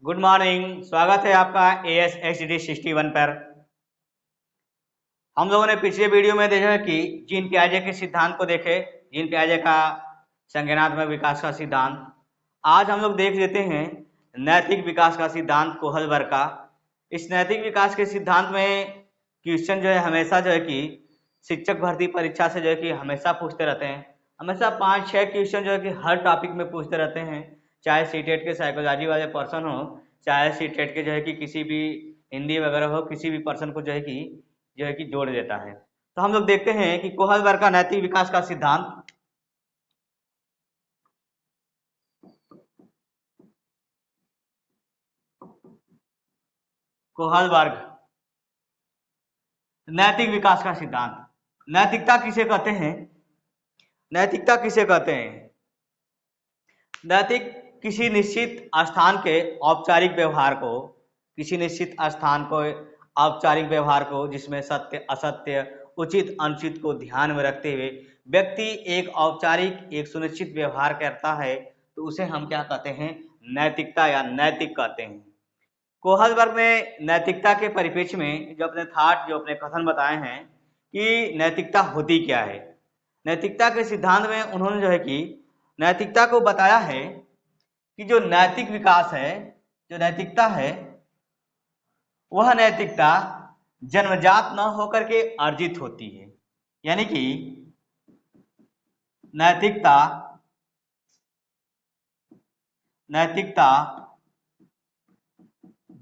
Good morning. स्वागत है आपका AS HDD 61 पर। हम लोगों ने पिछले वीडियो में देखा कि जीन पियाजे के सिद्धांत को देखे, जीन पियाजे का संज्ञानात्मक विकास का सिद्धांत। आज हम लोग देख लेते हैं नैतिक विकास का सिद्धांत कोहलबर्ग का। इस नैतिक विकास के सिद्धांत में क्वेश्चन जो है हमेशा जो है कि शिक्षक भर्ती परीक्षा से जो है कि हमेशा पूछते रहते हैं। हमेशा 5-6 क्वेश्चन जो है कि हर टॉपिक में पूछते रहते हैं, चाहे सीटेट के साइकोलॉजी वाले पर्सन हो, चाहे सीटेट के जो है कि किसी भी हिंदी वगैरह हो, किसी भी पर्सन को जो है कि जोड़ देता है। तो हम लोग देखते हैं कि कोहलबर्ग का नैतिक विकास का सिद्धांत। कोहलबर्ग नैतिक विकास का सिद्धांत। नैतिकता किसे कहते हैं? नैतिकता किसे कहते हैं? नैतिक किसी निश्चित स्थान के औपचारिक व्यवहार को, किसी निश्चित स्थान को औपचारिक व्यवहार को जिसमें सत्य असत्य उचित अनुचित को ध्यान में रखते हुए व्यक्ति एक औपचारिक एक सुनिश्चित व्यवहार करता है, तो उसे हम क्या कहते हैं? नैतिकता या नैतिक कहते हैं। कोहलबर्ग ने नैतिकता के परिप्रेक्ष्य में जो अपने कथन बताए हैं कि नैतिकता होती क्या है। नैतिकता के सिद्धांत में उन्होंने जो है कि नैतिकता को बताया है कि जो नैतिक विकास है, जो नैतिकता है, वह नैतिकता जन्मजात न होकर के अर्जित होती है। यानी कि नैतिकता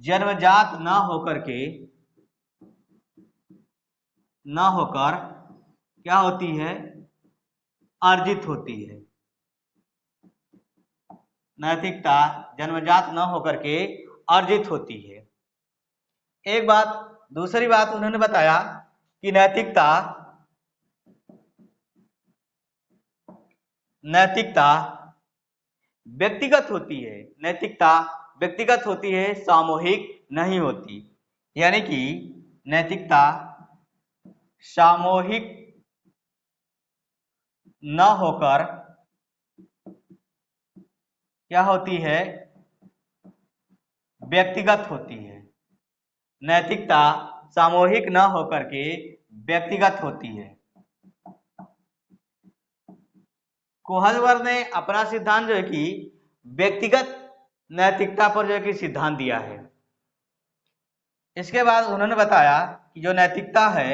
जन्मजात न होकर क्या होती है? अर्जित होती है। नैतिकता जन्मजात न होकर के अर्जित होती है। एक बात। दूसरी बात उन्होंने बताया कि नैतिकता व्यक्तिगत होती है। नैतिकता व्यक्तिगत होती है, सामूहिक नहीं होती। यानी कि नैतिकता सामूहिक न होकर क्या होती है? व्यक्तिगत होती है। नैतिकता सामूहिक न होकर के व्यक्तिगत होती है। कोहलबर्ग ने अपना सिद्धांत जो है कि व्यक्तिगत नैतिकता पर जो है कि सिद्धांत दिया है। इसके बाद उन्होंने बताया कि जो नैतिकता है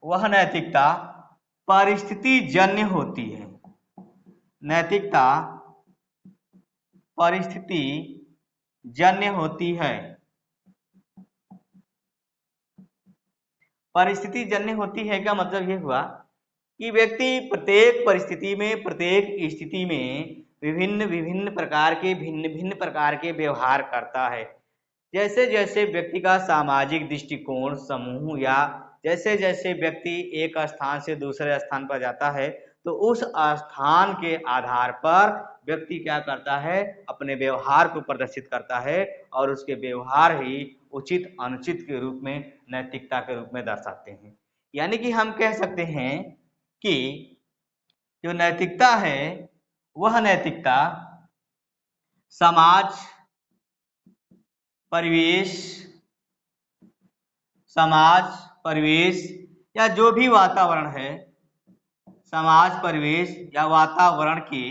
वह नैतिकता परिस्थिति जन्य होती है। नैतिकता परिस्थिति जन्य होती है। परिस्थिति जन्य होती है का मतलब ये हुआ कि व्यक्ति प्रत्येक परिस्थिति में, प्रत्येक स्थिति में भिन्न भिन्न प्रकार के व्यवहार करता है। जैसे जैसे व्यक्ति का सामाजिक दृष्टिकोण, समूह, या जैसे जैसे व्यक्ति एक स्थान से दूसरे स्थान पर जाता है, तो उस स्थान के आधार पर व्यक्ति क्या करता है? अपने व्यवहार को प्रदर्शित करता है, और उसके व्यवहार ही उचित अनुचित के रूप में, नैतिकता के रूप में दर्शाते हैं। यानी कि हम कह सकते हैं कि जो नैतिकता है वह नैतिकता समाज परिवेश या जो भी वातावरण है, समाज परिवेश या वातावरण की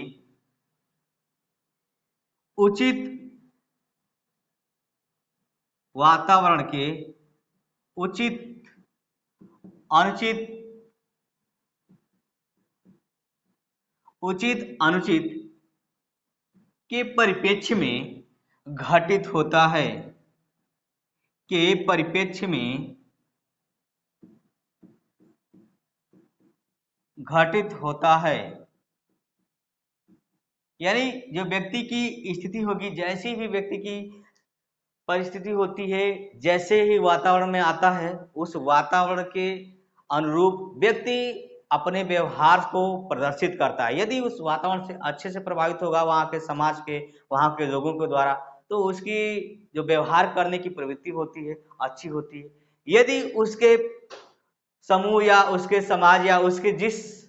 उचित अनुचित के परिप्रेक्ष्य में घटित होता है। के परिप्रेक्ष्य में घटित होता है। यानी जो व्यक्ति की स्थिति होगी, जैसी भी व्यक्ति की परिस्थिति होती है, जैसे ही वातावरण में आता है, उस वातावरण के अनुरूप व्यक्ति अपने व्यवहार को प्रदर्शित करता है। यदि उस वातावरण से अच्छे से प्रभावित होगा, वहाँ के समाज के, वहाँ के लोगों के द्वारा, तो उसकी जो व्यवहार करने की प्रवृत्ति होती है अच्छी होती है। यदि उसके समूह या उसके समाज या उसके जिस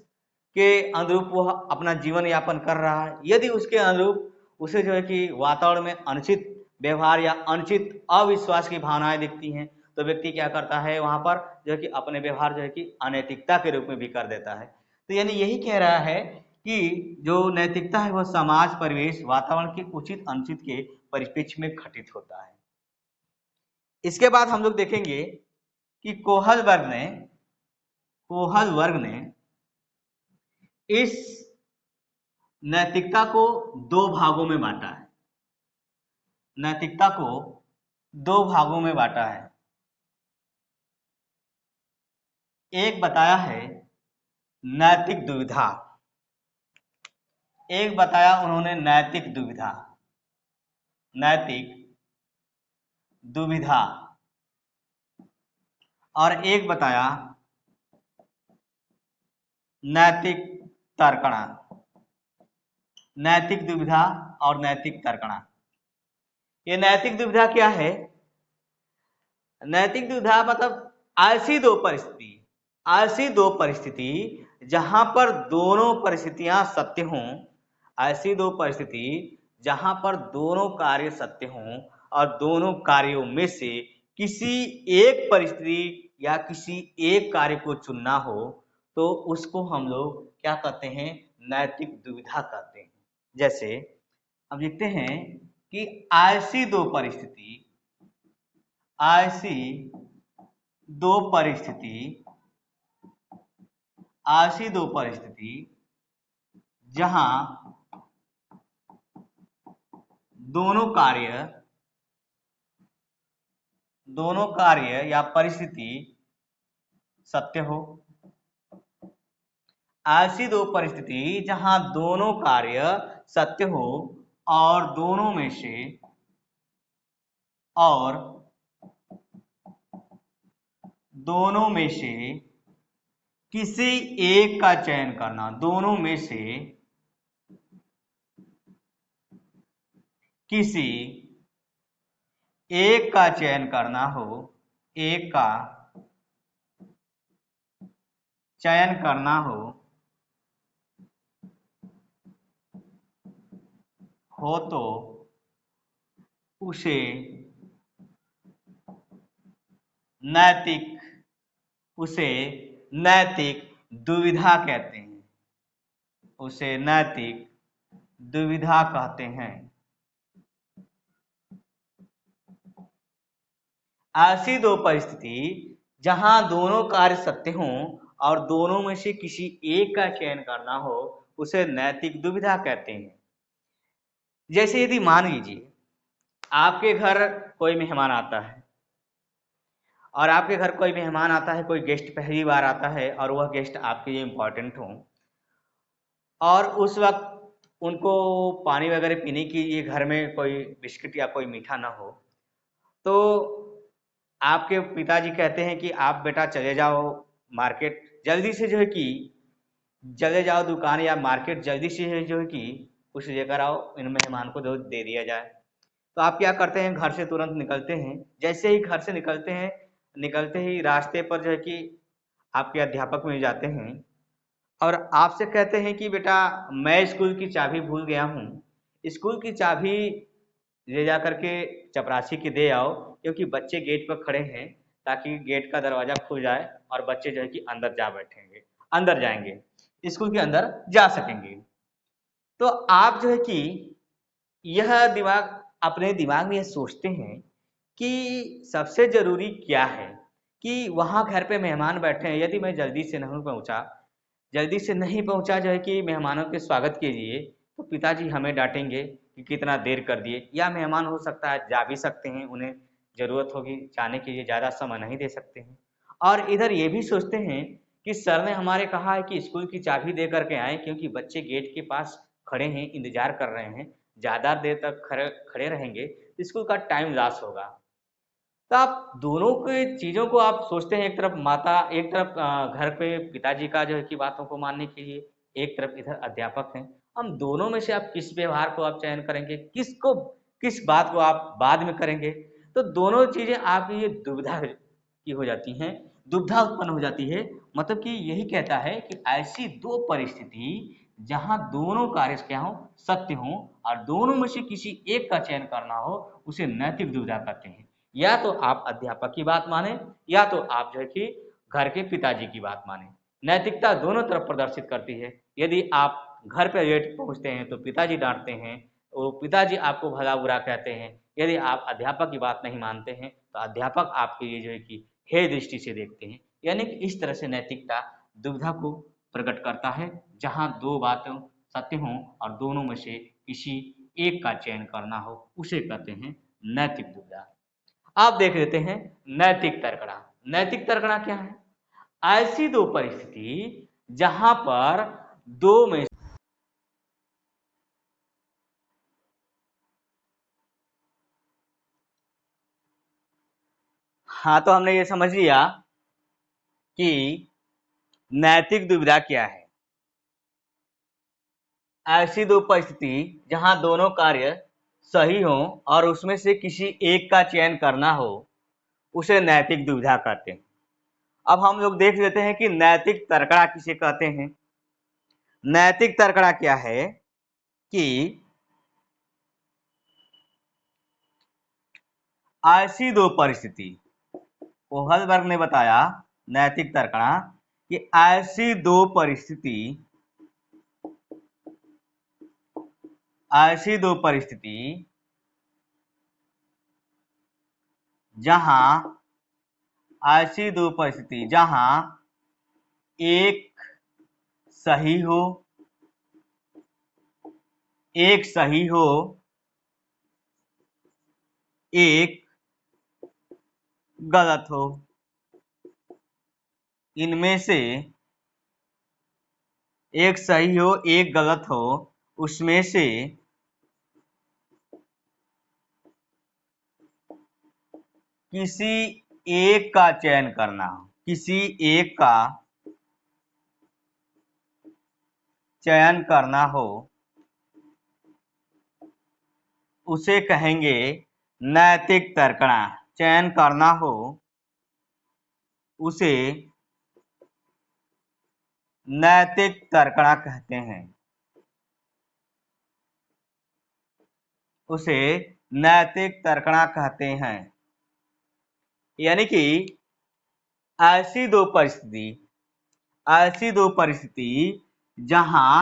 के अनुरूप वह अपना जीवन यापन कर रहा है, यदि उसके अनुरूप उसे जो है कि वातावरण में अनुचित व्यवहार या अनुचित अविश्वास की भावनाएं दिखती हैं, तो व्यक्ति क्या करता है वहां पर जो है कि अपने व्यवहार जो है कि अनैतिकता के रूप में भी कर देता है। तो यानी यही कह रहा है कि जो नैतिकता है वह समाज, परिवेश, वातावरण के उचित अनुचित के परिप्रेक्ष्य में घटित होता है। इसके बाद हम लोग देखेंगे कि कोहल वर्ग ने इस नैतिकता को दो भागों में बांटा है। नैतिकता को दो भागों में बांटा है। एक बताया है नैतिक दुविधा, एक बताया उन्होंने नैतिक दुविधा, और एक बताया नैतिक तर्कणा। नैतिक दुविधा और नैतिक तर्कणा। ये नैतिक दुविधा क्या है? नैतिक दुविधा मतलब ऐसी दो परिस्थिति जहां पर दोनों परिस्थितियां सत्य हों, ऐसी दो परिस्थिति जहां पर दोनों कार्य सत्य हों और दोनों कार्यों में से किसी एक परिस्थिति या किसी एक कार्य को चुनना हो, तो उसको हम लोग क्या कहते हैं? नैतिक दुविधा कहते हैं। जैसे अब लिखते हैं कि ऐसी दो परिस्थिति जहां दोनों कार्य या परिस्थिति सत्य हो। ऐसी दो परिस्थिति जहां दोनों कार्य सत्य हो और दोनों में से किसी एक का चयन करना, दोनों में से किसी एक का चयन करना हो, एक का चयन करना हो तो उसे नैतिक दुविधा कहते हैं। उसे नैतिक दुविधा कहते हैं। ऐसी दो परिस्थिति जहां दोनों कार्य सत्य हों और दोनों में से किसी एक का चयन करना हो, उसे नैतिक दुविधा कहते हैं। जैसे यदि मान लीजिए आपके घर कोई मेहमान आता है, और आपके घर कोई मेहमान आता है, कोई गेस्ट पहली बार आता है और वह गेस्ट आपके लिए इम्पोर्टेंट हो, और उस वक्त उनको पानी वगैरह पीने के लिए घर में कोई बिस्किट या कोई मीठा ना हो, तो आपके पिताजी कहते हैं कि आप बेटा चले जाओ मार्केट, जल्दी से जो है कि चले जाओ दुकान या मार्केट, जल्दी से जो है कि कुछ लेकर आओ, इन मेहमान को दे दिया जाए। तो आप क्या करते हैं? घर से तुरंत निकलते हैं। जैसे ही घर से निकलते ही रास्ते पर जो है कि आपके अध्यापक मिल जाते हैं और आपसे कहते हैं कि बेटा मैं स्कूल की चाबी भूल गया हूँ, स्कूल की चाबी ले जा करके चपरासी के दे आओ, क्योंकि बच्चे गेट पर खड़े हैं, ताकि गेट का दरवाजा खुल जाए और बच्चे जो है कि अंदर जाएंगे, स्कूल के अंदर जा सकेंगे। तो आप जो है कि यह अपने दिमाग में यह सोचते हैं कि सबसे जरूरी क्या है कि वहां घर पे मेहमान बैठे हैं, यदि मैं जल्दी से नहीं पहुंचा जो है कि मेहमानों के स्वागत के लिए, तो पिताजी हमें डांटेंगे कि कितना देर कर दिए, या मेहमान हो सकता है जा भी सकते हैं, उन्हें जरूरत होगी जाने के लिए, ज़्यादा समय नहीं दे सकते हैं। और इधर ये भी सोचते हैं कि सर ने हमारे कहा है कि स्कूल की चाबी दे करके आए, क्योंकि बच्चे गेट के पास खड़े हैं, इंतजार कर रहे हैं, ज़्यादा देर तक खड़े रहेंगे तो स्कूल का टाइम लॉस होगा। तो आप दोनों के चीज़ों को आप सोचते हैं, एक तरफ घर पे पिताजी का जो है कि बातों को मानने के लिए, एक तरफ इधर अध्यापक हैं। हम दोनों में से आप किस व्यवहार को आप चयन करेंगे, किस बात को आप बाद में करेंगे? तो दोनों चीज़ें आपकी ये दुविधा की हो जाती हैं, दुविधा उत्पन्न हो जाती है। मतलब कि यही कहता है कि ऐसी दो परिस्थिति जहां दोनों कार्य क्या हो, सत्य हो, और दोनों में से किसी एक का चयन करना हो, उसे नैतिक दुविधा कहते हैं। या तो आप अध्यापक की बात माने, या तो आप जो है कि घर के पिताजी की बात माने। नैतिकता दोनों तरफ प्रदर्शित करती है। यदि आप घर पर लेट पहुंचते हैं तो पिताजी डांटते हैं, वो पिताजी आपको भला बुरा कहते हैं। यदि आप अध्यापक की बात नहीं मानते हैं तो अध्यापक आपके लिए जो है कि हे दृष्टि से देखते हैं। यानी कि इस तरह से नैतिकता दुविधा को प्रकट करता है, जहां दो बातें सत्य हों और दोनों में से किसी एक का चयन करना हो, उसे कहते हैं नैतिक दुविधा। आप देख लेते हैं नैतिक तर्कणा। नैतिक तर्कणा क्या है? ऐसी दो परिस्थिति जहां पर दो में हाँ, तो हमने ये समझ लिया कि नैतिक दुविधा क्या है। ऐसी दो परिस्थिति जहां दोनों कार्य सही हो और उसमें से किसी एक का चयन करना हो, उसे नैतिक दुविधा कहते हैं। अब हम लोग देख लेते हैं कि नैतिक तर्कणा किसे कहते हैं। नैतिक तर्कणा क्या है कि ऐसी दो परिस्थिति, कोहलबर्ग ने बताया नैतिक तर्कणा कि ऐसी दो परिस्थिति, ऐसी दो परिस्थिति जहां, ऐसी दो परिस्थिति जहां एक सही हो, एक सही हो, एक गलत हो। इनमें से एक सही हो, एक गलत हो, उसमें से किसी एक का चयन करना हो, किसी एक का चयन करना हो, उसे कहेंगे नैतिक तर्कणा। चयन करना हो उसे नैतिक तर्कणा कहते हैं, उसे नैतिक तर्कणा कहते हैं। यानी कि ऐसी दो परिस्थिति, ऐसी दो परिस्थिति जहां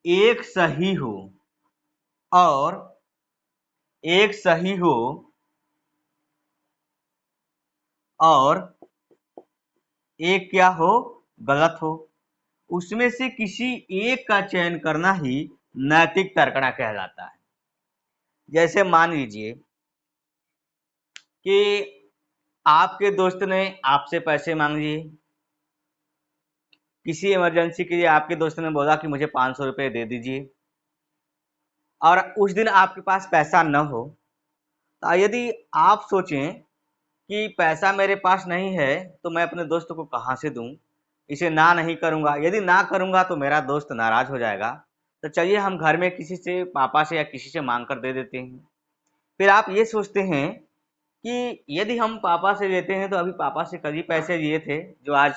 एक सही हो और एक सही हो और एक क्या हो, गलत हो, उसमें से किसी एक का चयन करना ही नैतिक तर्कणा कहलाता है। जैसे मान लीजिए कि आपके दोस्त ने आपसे पैसे मांग लिए। किसी इमरजेंसी के लिए आपके दोस्त ने बोला कि मुझे 500 रुपये दे दीजिए, और उस दिन आपके पास पैसा न हो, तो यदि आप सोचें कि पैसा मेरे पास नहीं है तो मैं अपने दोस्त को कहाँ से दूं, इसे ना नहीं करूंगा, यदि ना करूंगा तो मेरा दोस्त नाराज हो जाएगा, तो चलिए हम घर में किसी से, पापा से या किसी से मांग कर दे देते हैं। फिर आप ये सोचते हैं कि यदि हम पापा से लेते हैं तो अभी पापा से कल ही पैसे लिए थे जो आज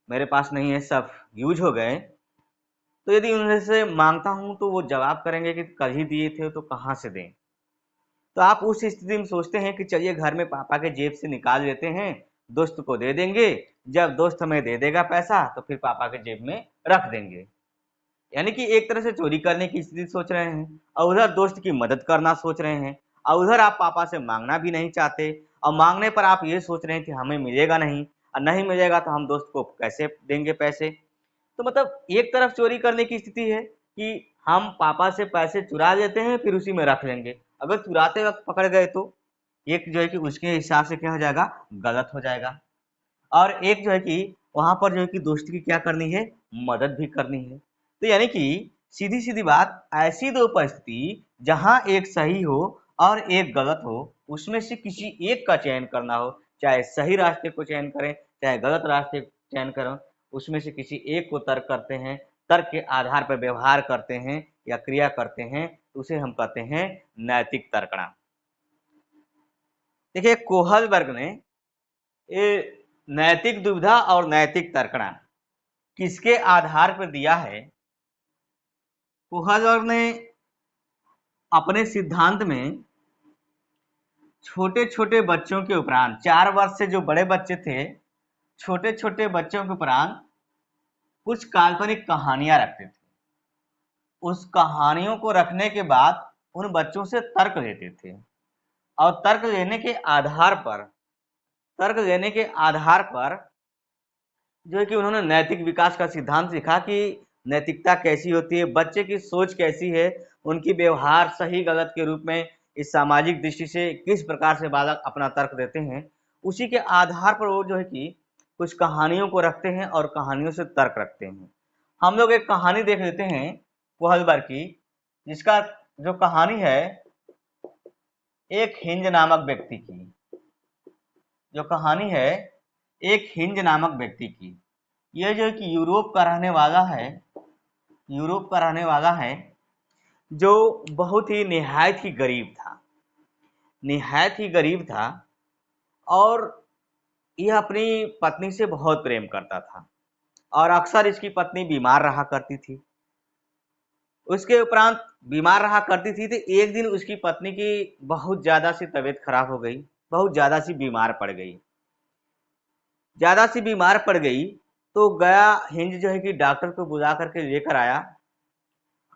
मेरे पास नहीं है, सब यूज हो गए, तो यदि उनसे मांगता हूं तो वो जवाब करेंगे कि कल ही दिए थे तो कहाँ से दें। तो आप उस स्थिति में सोचते हैं कि चलिए घर में पापा के जेब से निकाल लेते हैं, दोस्त को दे देंगे, जब दोस्त हमें दे देगा पैसा तो फिर पापा के जेब में रख देंगे। यानी कि एक तरह से चोरी करने की स्थिति सोच रहे हैं, और उधर दोस्त की मदद करना सोच रहे हैं, और उधर आप पापा से मांगना भी नहीं चाहते, और मांगने पर आप ये सोच रहे हैं कि हमें मिलेगा नहीं, और नहीं मिलेगा तो हम दोस्त को कैसे देंगे पैसे। तो मतलब एक तरफ चोरी करने की स्थिति है कि हम पापा से पैसे चुरा लेते हैं फिर उसी में रख लेंगे, अगर चुराते वक्त पकड़ गए तो एक जो है कि उसके हिसाब से क्या हो जाएगा, गलत हो जाएगा। और एक जो है कि वहां पर जो है कि दोस्त की क्या करनी है, मदद भी करनी है। तो यानी कि सीधी सीधी बात, ऐसी दो परिस्थिति जहां एक सही हो और एक गलत हो, उसमें से किसी एक का चयन करना हो, चाहे सही रास्ते को चयन करें चाहे गलत रास्ते चयन करें, उसमें से किसी एक को तर्क करते हैं, तर्क के आधार पर व्यवहार करते हैं या क्रिया करते हैं, तो उसे हम कहते हैं नैतिक तर्कणा। देखिए कोहलबर्ग ने ये नैतिक दुविधा और नैतिक तर्कणा किसके आधार पर दिया है, कोहलबर्ग ने अपने सिद्धांत में छोटे छोटे बच्चों के उपरांत 4 वर्ष से जो बड़े बच्चे थे, छोटे छोटे बच्चों के उपरांत कुछ काल्पनिक कहानियां रखते थे। उस कहानियों को रखने के बाद उन बच्चों से तर्क लेते थे और तर्क लेने के आधार पर जो है कि उन्होंने नैतिक विकास का सिद्धांत सीखा कि नैतिकता कैसी होती है, बच्चे की सोच कैसी है, उनकी व्यवहार सही गलत के रूप में इस सामाजिक दृष्टि से किस प्रकार से बालक अपना तर्क देते हैं। उसी के आधार पर वो जो है कि कुछ कहानियों को रखते हैं और कहानियों से तर्क रखते हैं। हम लोग एक कहानी देख लेते हैं कोहलबर्ग की, जिसका जो कहानी है एक हिंज नामक व्यक्ति की। जो कहानी है एक हिंज नामक व्यक्ति की। यह जो है कि यूरोप का रहने वाला है, जो बहुत ही निहायत ही गरीब था और यह अपनी पत्नी से बहुत प्रेम करता था और अक्सर इसकी पत्नी बीमार रहा करती थी। उसके उपरांत बीमार रहा करती थी तो एक दिन उसकी पत्नी की बहुत ज़्यादा सी तबीयत खराब हो गई, बहुत ज़्यादा सी बीमार पड़ गई। तो गया हिंज जो है कि डॉक्टर को बुला करके लेकर आया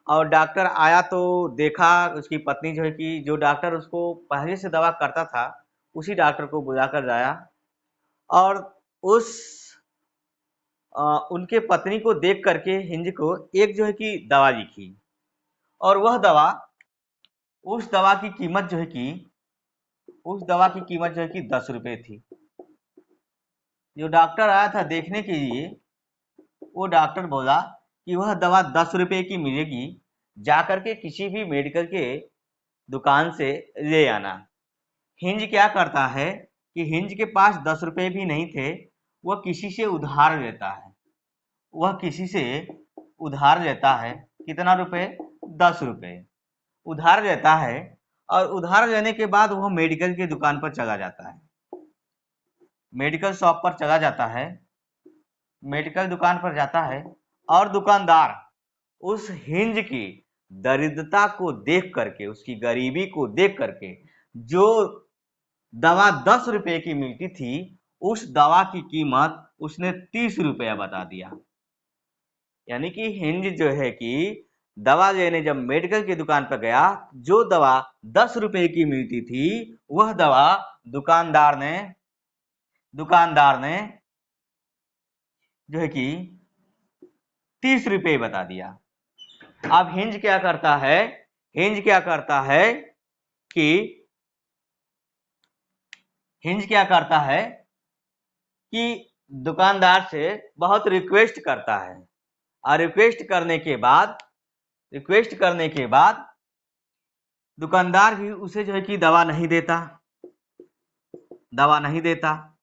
और डॉक्टर आया तो देखा उसकी पत्नी जो है कि जो डॉक्टर उसको पहले से दवा करता था उसी डॉक्टर को बुला कर लाया और उनके पत्नी को देख करके हिंज को एक जो है कि दवा लिखी और उस दवा की कीमत जो है कि 10 रुपये थी। जो डॉक्टर आया था देखने के लिए, वो डॉक्टर बोला कि वह दवा 10 रुपये की मिलेगी, जाकर के किसी भी मेडिकल के दुकान से ले आना। हिंज क्या करता है कि हिंज के पास 10 रुपये भी नहीं थे, वह किसी से उधार लेता है। कितना रुपए? 10 रुपये उधार लेता है और उधार लेने के बाद वह मेडिकल की दुकान पर चला जाता है, मेडिकल शॉप पर चला जाता है, मेडिकल दुकान पर जाता है और दुकानदार उस हिंज की दरिद्रता को देख करके, उसकी गरीबी को देख करके जो दवा 10 रुपये की मिलती थी उस दवा की कीमत उसने 30 रुपया बता दिया। यानी कि हिंज जो है कि दवा लेने जब मेडिकल की दुकान पर गया, जो दवा 10 रुपये की मिलती थी वह दवा दुकानदार ने जो है कि 30 रुपये बता दिया। अब हिंज क्या करता है कि दुकानदार से बहुत रिक्वेस्ट करता है और रिक्वेस्ट करने के बाद दुकानदार भी उसे जो है कि दवा नहीं देता।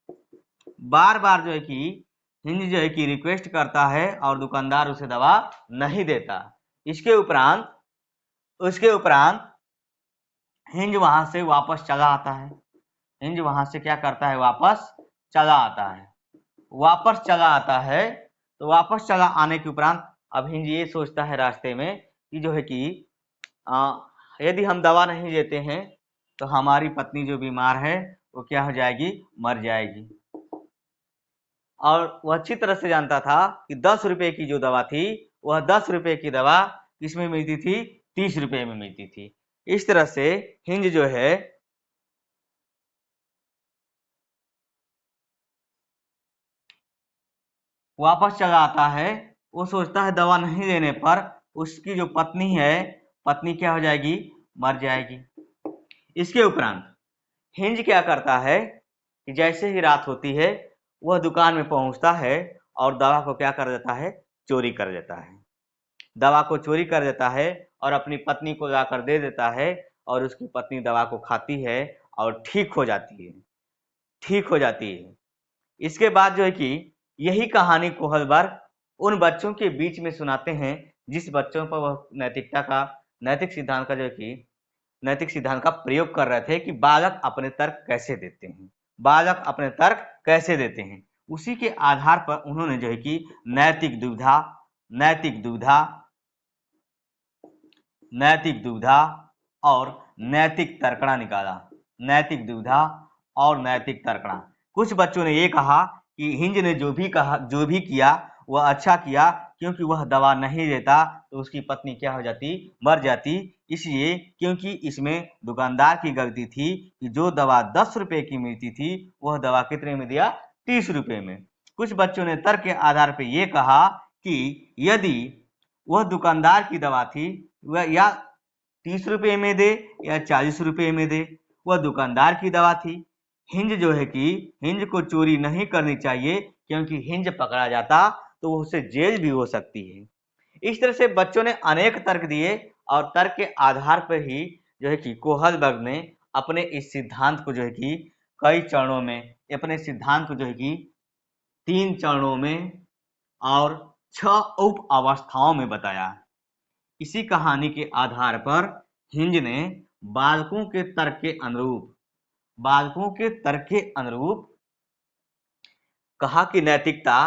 बार बार जो है कि हिंज जो है कि रिक्वेस्ट करता है और दुकानदार उसे दवा नहीं देता। उसके उपरांत हिंज वहां से वापस चला आता है। हिंज वहां से क्या करता है? वापस चला आता है। तो वापस चला आने के उपरांत अब हिंज ये सोचता है रास्ते में कि जो है कि यदि हम दवा नहीं लेते हैं तो हमारी पत्नी जो बीमार है वो क्या हो जाएगी? मर जाएगी। और वह अच्छी तरह से जानता था कि 10 रुपये की जो दवा थी वह 10 रुपये की दवा किसमें मिलती थी? 30 रुपये में मिलती थी। इस तरह से हिंज जो है वापस चला आता है। वो सोचता है दवा नहीं लेने पर उसकी जो पत्नी क्या हो जाएगी? मर जाएगी। इसके उपरांत हिंज क्या करता है कि जैसे ही रात होती है वह दुकान में पहुंचता है और दवा को क्या कर देता है? चोरी कर देता है। दवा को चोरी कर देता है और अपनी पत्नी को लाकर दे देता है और उसकी पत्नी दवा को खाती है और ठीक हो जाती है। इसके बाद जो है कि यही कहानी कोहलबर्ग उन बच्चों के बीच में सुनाते हैं जिस बच्चों पर वह नैतिक सिद्धांत का प्रयोग कर रहे थे कि बालक अपने तर्क कैसे देते हैं। उसी के आधार पर उन्होंने जो है कि नैतिक दुविधा नैतिक दुविधा और नैतिक तर्कणा निकाला। नैतिक दुविधा और नैतिक तर्कणा। कुछ बच्चों ने ये कहा कि हिंज ने जो भी किया वह अच्छा किया, क्योंकि वह दवा नहीं देता तो उसकी पत्नी क्या हो जाती, मर जाती, इसलिए क्योंकि इसमें दुकानदार की गलती थी कि जो दवा 10 रुपए की मिलती थी वह दवा कितने में दिया, 30 रुपए में। कुछ बच्चों ने तर्क के आधार पर यह कहा कि यदि वह दुकानदार की दवा थी वह या 30 रुपए में दे या 40 रुपए में दे, वह दुकानदार की दवा थी। हिंज जो है कि हिंज को चोरी नहीं करनी चाहिए, क्योंकि हिंज पकड़ा जाता तो उसे जेल भी हो सकती है। इस तरह से बच्चों ने अनेक तर्क दिए और तर्क के आधार पर ही जो है कि कोहलबर्ग ने अपने इस सिद्धांत को जो है कि कई चरणों में, अपने सिद्धांत को जो है कि 3 चरणों में और 6 उप अवस्थाओं में बताया। इसी कहानी के आधार पर हिंज ने बालकों के तर्क के अनुरूप कहा कि नैतिकता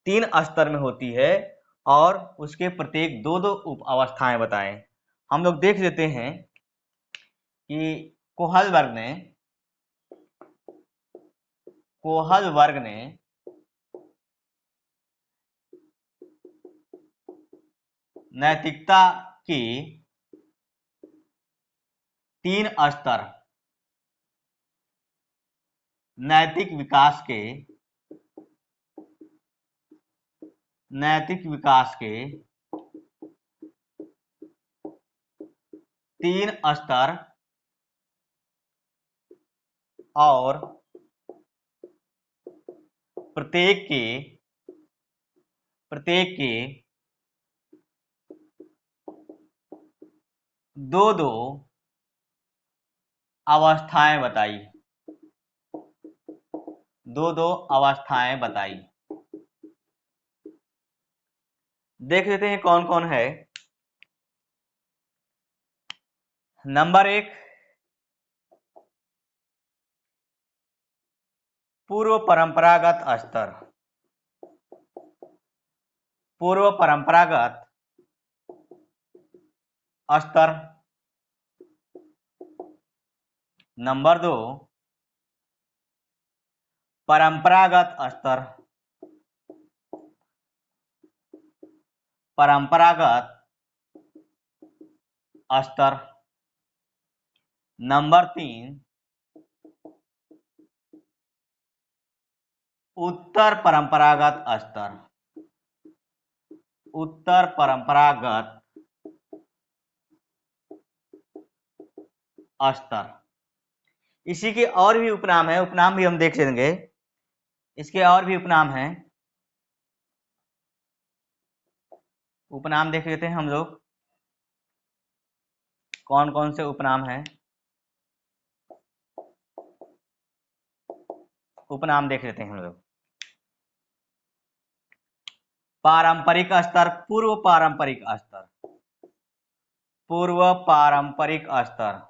3 स्तर में होती है और उसके प्रत्येक 2-2 उप अवस्थाएं बताएं। हम लोग देख लेते हैं कि कोहलबर्ग ने नैतिकता की 3 स्तर, नैतिक विकास के 3 स्तर और प्रत्येक के 2-2 अवस्थाएं बताई। 2-2 अवस्थाएं बताई। देख लेते हैं कौन कौन है। नंबर 1, पूर्व परंपरागत स्तर। पूर्व परंपरागत स्तर। नंबर 2, परंपरागत स्तर। परंपरागत स्तर। नंबर 3, उत्तर परंपरागत स्तर। उत्तर परंपरागत स्तर। इसी के और भी उपनाम है, उपनाम भी हम देख लेंगे। इसके और भी उपनाम हैं, उपनाम देख लेते हैं हम लोग कौन कौन से उपनाम हैं। उपनाम देख लेते हैं हम लोग। पारंपरिक स्तर, पूर्व पारंपरिक स्तर। पूर्व पारंपरिक स्तर।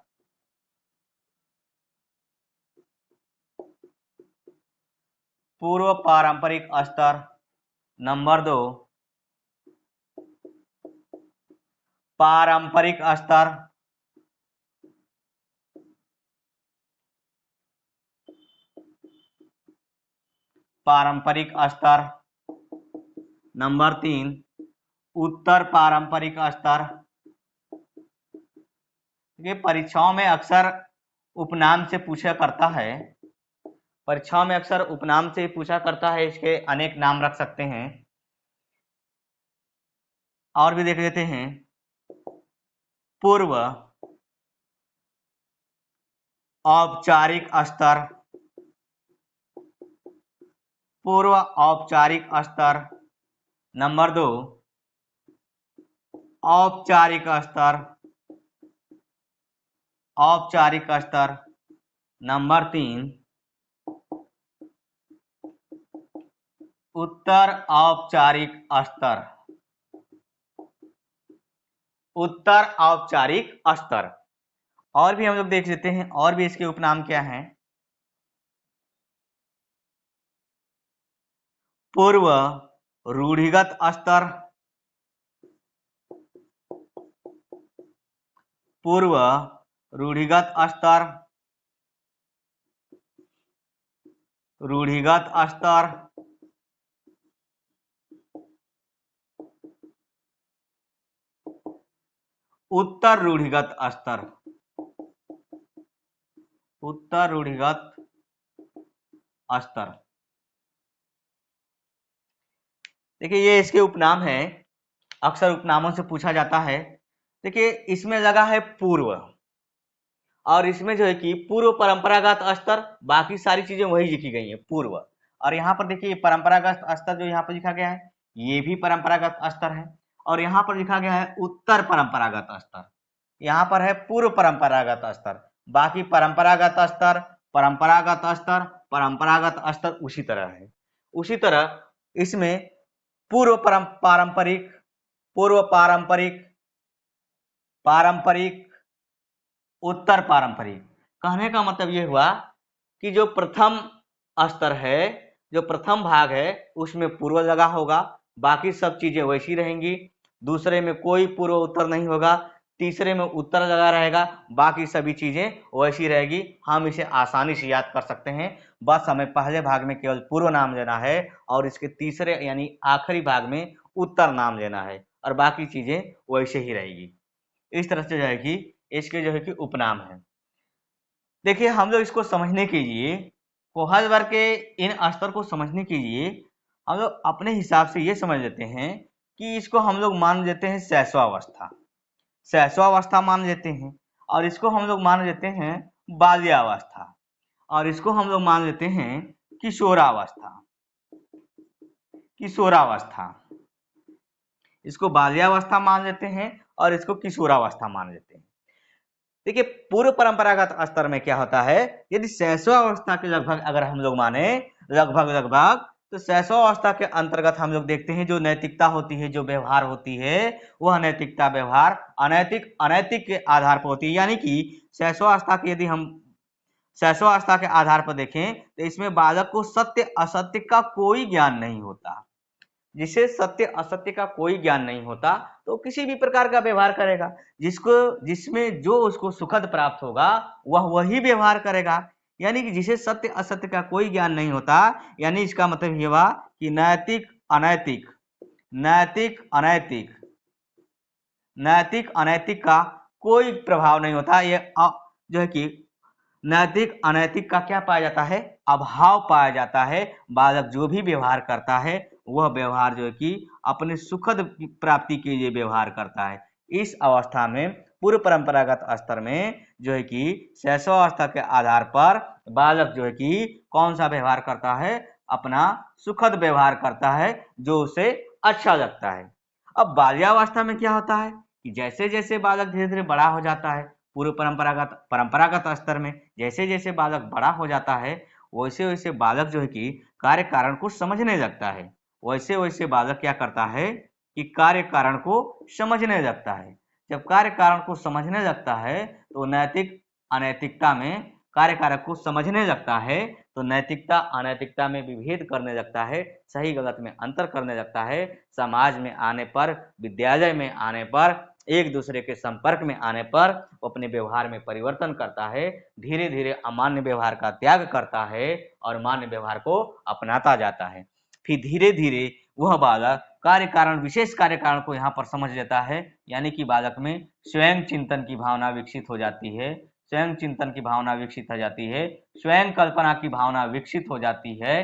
पूर्व पारंपरिक स्तर। नंबर 2, पारंपरिक स्तर। पारंपरिक स्तर। नंबर 3, उत्तर पारंपरिक स्तर। ये परीक्षाओं में अक्सर उपनाम से पूछा करता है। परीक्षाओं में अक्सर उपनाम से पूछा करता है, इसके अनेक नाम रख सकते हैं। और भी देख लेते हैं। पूर्व औपचारिक स्तर। पूर्व औपचारिक स्तर। नंबर 2, औपचारिक स्तर। औपचारिक स्तर। नंबर 3, उत्तर औपचारिक स्तर। उत्तर औपचारिक स्तर। और भी हम लोग देख लेते हैं, और भी इसके उपनाम क्या हैं। पूर्व रूढ़िगत स्तर। पूर्व रूढ़िगत स्तर, रूढ़िगत स्तर, उत्तर रूढ़िगत स्तर, उत्तर रूढ़िगत स्तर। देखिए ये इसके उपनाम है, अक्सर उपनामों से पूछा जाता है। देखिए इसमें लगा है पूर्व, और इसमें जो है कि पूर्व परंपरागत स्तर, बाकी सारी चीजें वही लिखी गई हैं पूर्व। और यहाँ पर देखिए परंपरागत स्तर जो यहाँ पर लिखा गया है ये भी परंपरागत स्तर है, और यहाँ पर लिखा गया है उत्तर परंपरागत स्तर। यहाँ पर है पूर्व परंपरागत स्तर, बाकी परंपरागत स्तर, परंपरागत स्तर, परंपरागत स्तर उसी तरह है। उसी तरह इसमें पूर्व पारंपरिक, पूर्व पारंपरिक, पारंपरिक, उत्तर पारंपरिक। कहने का मतलब ये हुआ कि जो प्रथम स्तर है, जो प्रथम भाग है उसमें पूर्व लगा होगा, बाकी सब चीजें वैसी रहेंगी। दूसरे में कोई पूर्व उत्तर नहीं होगा, तीसरे में उत्तर लगा रहेगा, बाकी सभी चीजें वैसी रहेगी। हम इसे आसानी से याद कर सकते हैं। बस हमें पहले भाग में केवल पूर्व नाम लेना है और इसके तीसरे यानी आखिरी भाग में उत्तर नाम लेना है, और बाकी चीजें वैसे ही रहेगी। इस तरह से जो है कि इसके जो है कि उपनाम है। देखिए हम लोग इसको समझने के लिए, कोहल वर्ग के इन स्तर को समझने के लिए हम लोग अपने हिसाब से ये समझ लेते हैं कि इसको हम लोग मान लेते हैं शैशवावस्था, शैशवावस्था मान लेते हैं, और इसको हम लोग मान लेते हैं बाल्यावस्था, और इसको हम लोग मान लेते हैं किशोरावस्था, किशोरावस्था। इसको बाल्यावस्था मान लेते हैं और इसको किशोरावस्था मान लेते हैं। देखिए पूर्व परंपरागत स्तर में क्या होता है, यदि शैशवावस्था के लगभग अगर हम लोग माने, लगभग तो शैशवावस्था के अंतर्गत हम लोग देखते हैं जो नैतिकता होती है, जो व्यवहार होती है, वह नैतिकता व्यवहार अनैतिक अनैतिक के आधार पर होती है। यानी कि शैशवावस्था के यदि हम शैशवावस्था के आधार पर देखें तो इसमें बालक को सत्य असत्य का कोई ज्ञान नहीं होता। जिसे सत्य असत्य का कोई ज्ञान नहीं होता तो किसी भी प्रकार का व्यवहार करेगा, जिसमें जो उसको सुखद प्राप्त होगा वह वही व्यवहार करेगा। यानी कि जिसे सत्य असत्य का कोई ज्ञान नहीं होता, यानी इसका मतलब ये हुआ कि नैतिक अनैतिक, नैतिक अनैतिक, नैतिक अनैतिक का कोई प्रभाव नहीं होता। ये जो है कि नैतिक अनैतिक का क्या पाया जाता है, अभाव पाया जाता है। बालक जो भी व्यवहार करता है वह व्यवहार जो है कि अपने सुखद प्राप्ति के लिए व्यवहार करता है। इस अवस्था में पूर्व परंपरागत स्तर में जो है कि शैशवावस्था के आधार पर बालक जो है कि कौन सा व्यवहार करता है, अपना सुखद व्यवहार करता है जो उसे अच्छा लगता है। अब बाल्यावस्था में क्या होता है कि जैसे जैसे बालक धीरे धीरे बड़ा हो जाता है, पूर्व परंपरागत स्तर में जैसे जैसे बालक बड़ा हो जाता है वैसे वैसे बालक जो है कि कार्य कारण को समझने लगता है। वैसे वैसे बालक क्या करता है कि कार्य कारण को समझने लगता है। जब कार्य कारण को समझने लगता है तो नैतिक अनैतिकता में कार्य कारक को समझने लगता है, तो नैतिकता अनैतिकता में विभेद करने लगता है, सही गलत में अंतर करने लगता है। समाज में आने पर, विद्यालय में आने पर, एक दूसरे के संपर्क में आने पर वो अपने व्यवहार में परिवर्तन करता है, धीरे धीरे अमान्य व्यवहार का त्याग करता है और मान्य व्यवहार को अपनाता जाता है। फिर धीरे धीरे वह बालक कार्य कारण, विशेष कार्य कारण को यहाँ पर समझ लेता है। यानी कि बालक में स्वयं चिंतन की भावना विकसित हो जाती है, स्वयं चिंतन की भावना विकसित हो जाती है, स्वयं कल्पना की भावना विकसित हो जाती है,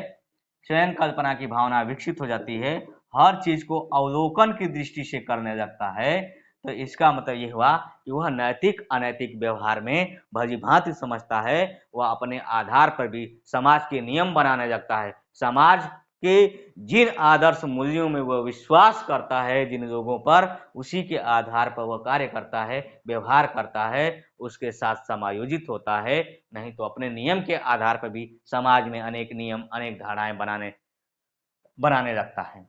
स्वयं कल्पना की भावना विकसित हो जाती है, हर चीज को अवलोकन की दृष्टि से करने लगता है। तो इसका मतलब ये हुआ कि वह नैतिक अनैतिक व्यवहार में भली भांति समझता है। वह अपने आधार पर भी समाज के नियम बनाने लगता है। समाज के जिन आदर्श मूल्यों में वह विश्वास करता है, जिन लोगों पर, उसी के आधार पर वह कार्य करता है, व्यवहार करता है, उसके साथ समायोजित होता है। नहीं तो अपने नियम के आधार पर भी समाज में अनेक नियम, अनेक धारणाएं बनाने लगता है।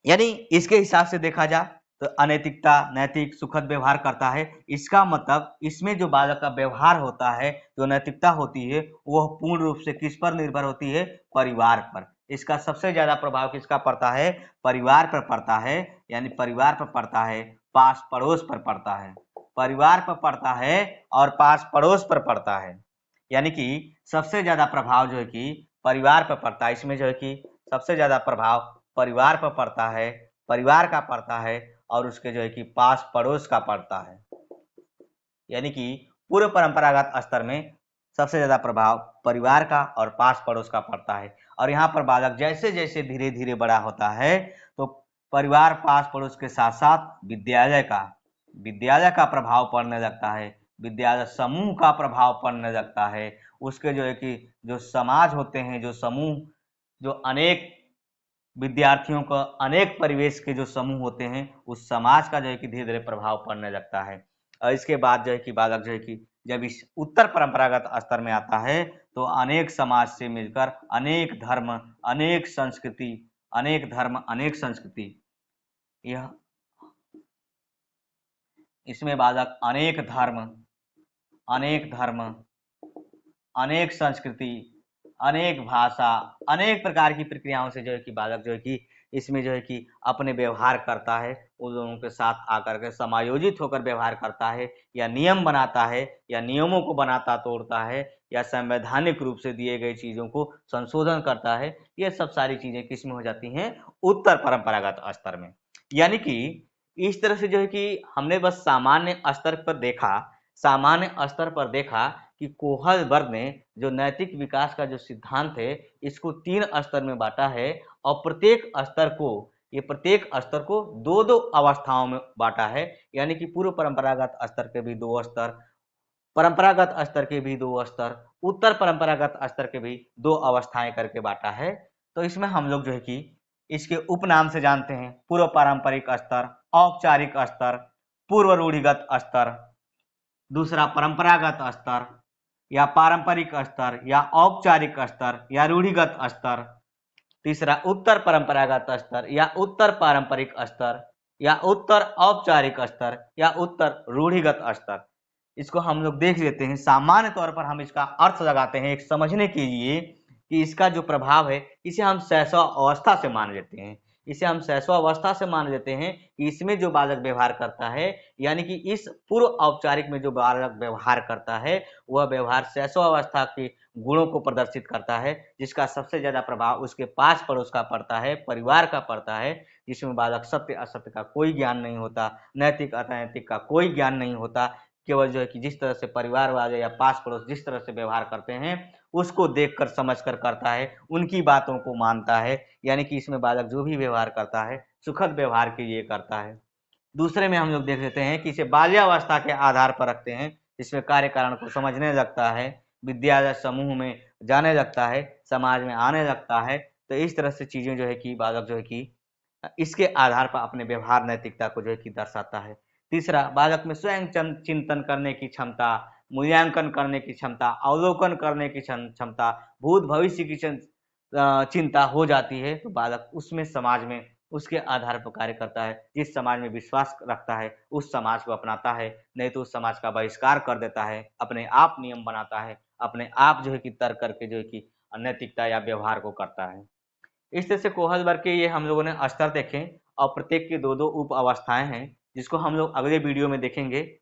यानी इसके हिसाब से देखा जाए तो अनैतिकता नैतिक सुखद व्यवहार करता है। इसका मतलब इसमें जो बालक का व्यवहार होता है, जो नैतिकता होती है, वह पूर्ण रूप से किस पर निर्भर होती है, परिवार पर। इसका सबसे ज्यादा प्रभाव किसका पड़ता है, परिवार पर पड़ता है। यानी परिवार पर पड़ता है, पास पड़ोस पर पड़ता है, परिवार पर पड़ता है और पास पड़ोस पर पड़ता है। यानी कि सबसे ज्यादा प्रभाव जो है कि परिवार पर पड़ता है। इसमें जो है कि सबसे ज्यादा प्रभाव परिवार पर पड़ता है, परिवार का पड़ता है और उसके जो है कि पास पड़ोस का पड़ता है। यानी कि पूर्व परंपरागत स्तर में सबसे ज्यादा प्रभाव परिवार का और पास पड़ोस का पड़ता है। और यहाँ पर बालक जैसे जैसे धीरे धीरे बड़ा होता है तो परिवार, पास पड़ोस के साथ साथ विद्यालय का प्रभाव पड़ने लगता है, विद्यालय समूह का प्रभाव पड़ने लगता है। उसके जो है कि जो समाज होते हैं, जो समूह, जो अनेक विद्यार्थियों का अनेक परिवेश के जो समूह होते हैं, उस समाज का जो है कि धीरे धीरे प्रभाव पड़ने लगता है। और इसके बाद जो है कि बालक जो है कि जब इस उत्तर परंपरागत स्तर में आता है तो अनेक समाज से मिलकर अनेक धर्म, अनेक संस्कृति, यह इसमें बालक अनेक धर्म, अनेक संस्कृति, अनेक भाषा, अनेक प्रकार की प्रक्रियाओं से जो है कि बालक जो है कि इसमें जो है कि अपने व्यवहार करता है, उन लोगों के साथ आकर के समायोजित होकर व्यवहार करता है, या नियम बनाता है, या नियमों को बनाता तोड़ता है, या संवैधानिक रूप से दिए गए चीजों को संशोधन करता है। ये सब सारी चीजें किसमें हो जाती हैं? उत्तर परंपरागत स्तर में। यानी कि इस तरह से जो है कि हमने बस सामान्य स्तर पर देखा कि कोहलबर्ग ने जो नैतिक विकास का जो सिद्धांत है इसको 3 स्तर में बांटा है और प्रत्येक स्तर को दो दो अवस्थाओं में बांटा है। यानी कि पूर्व परंपरागत स्तर के भी 2 स्तर, परंपरागत स्तर के भी 2 स्तर, उत्तर परंपरागत स्तर के भी 2 अवस्थाएं करके बांटा है। तो इसमें हम लोग जो है कि इसके उपनाम से जानते हैं: पूर्व पारंपरिक स्तर, औपचारिक स्तर, पूर्व रूढ़िगत स्तर, दूसरा परंपरागत स्तर या पारंपरिक स्तर या औपचारिक स्तर या रूढ़िगत स्तर, तीसरा उत्तर परंपरागत स्तर या उत्तर पारंपरिक स्तर या उत्तर औपचारिक स्तर या उत्तर रूढ़िगत स्तर। इसको हम लोग देख लेते हैं। सामान्य तौर पर हम इसका अर्थ लगाते हैं एक समझने के लिए कि इसका जो प्रभाव है इसे हम शैशव अवस्था से मान लेते हैं। कि इसमें जो बालक व्यवहार करता है, यानी कि इस पूर्व औपचारिक में जो बालक व्यवहार करता है वह व्यवहार शैशव अवस्था के गुणों को प्रदर्शित करता है, जिसका सबसे ज्यादा प्रभाव उसके पास पड़ोस का पड़ता है, परिवार का पड़ता है, जिसमें बालक सत्य असत्य का कोई ज्ञान नहीं होता, नैतिक अनैतिक का कोई ज्ञान नहीं होता। केवल जो है कि जिस तरह से परिवार वाले या पास पड़ोस जिस तरह से व्यवहार करते हैं उसको देखकर समझकर करता है, उनकी बातों को मानता है। यानी कि इसमें बालक जो भी व्यवहार करता है सुखद व्यवहार के लिए करता है। दूसरे में हम लोग देख लेते हैं कि इसे बाल्यावस्था के आधार पर रखते हैं, जिसमें कार्य कारण को समझने लगता है, विद्यालय समूह में जाने लगता है, समाज में आने लगता है। तो इस तरह से चीजें जो है कि बालक जो है कि इसके आधार पर अपने व्यवहार नैतिकता को जो है कि दर्शाता है। तीसरा, बालक में स्वयं चिंतन करने की क्षमता, मूल्यांकन करने की क्षमता, अवलोकन करने की क्षमता, भूत भविष्य की चिंता हो जाती है। तो बालक उसमें समाज में उसके आधार पर कार्य करता है। जिस समाज में विश्वास रखता है उस समाज को अपनाता है, नहीं तो उस समाज का बहिष्कार कर देता है, अपने आप नियम बनाता है, अपने आप जो है कि तर्क करके जो है कि अनैतिकता या व्यवहार को करता है। इस तरह से कोहलबर्ग के ये हम लोगों ने स्तर देखे और प्रत्येक की 2-2 उप अवस्थाएं हैं, जिसको हम लोग अगले वीडियो में देखेंगे।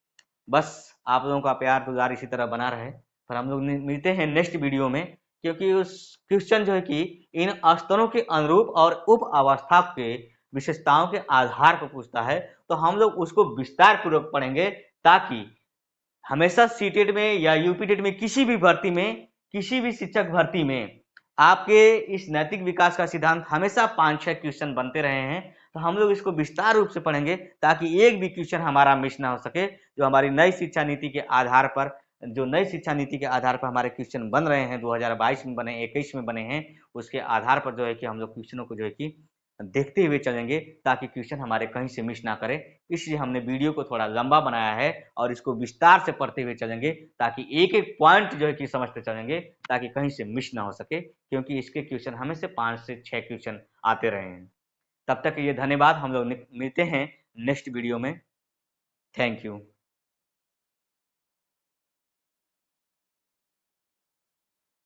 बस आप लोगों का प्यार दुलार इसी तरह बना रहे। पर हम लोग मिलते हैं नेक्स्ट वीडियो में, क्योंकि उस क्वेश्चन जो है कि इन स्तरों के अनुरूप और उप अवस्था के विशेषताओं के आधार पर पूछता है, तो हम लोग उसको विस्तार पूर्वक पढ़ेंगे, ताकि हमेशा सीटेट में या यूपीटेट में किसी भी शिक्षक भर्ती में आपके इस नैतिक विकास का सिद्धांत हमेशा 5-6 क्वेश्चन बनते रहे हैं। तो हम लोग इसको विस्तार रूप से पढ़ेंगे ताकि एक भी क्वेश्चन हमारा मिस ना हो सके। जो हमारी नई शिक्षा नीति के आधार पर हमारे क्वेश्चन बन रहे हैं, 2022 में बने, 21 में बने हैं, उसके आधार पर जो है कि हम लोग क्वेश्चनों को जो है कि देखते हुए चलेंगे, ताकि क्वेश्चन हमारे कहीं से मिस ना करे। इसलिए हमने वीडियो को थोड़ा लंबा बनाया है और इसको विस्तार से पढ़ते हुए चलेंगे, ताकि एक एक पॉइंट जो है कि समझते चलेंगे, ताकि कहीं से मिस ना हो सके, क्योंकि इसके क्वेश्चन हमें से 5 से 6 क्वेश्चन आते रहे हैं। तब तक के लिए धन्यवाद। हम लोग मिलते हैं नेक्स्ट वीडियो में। Thank you.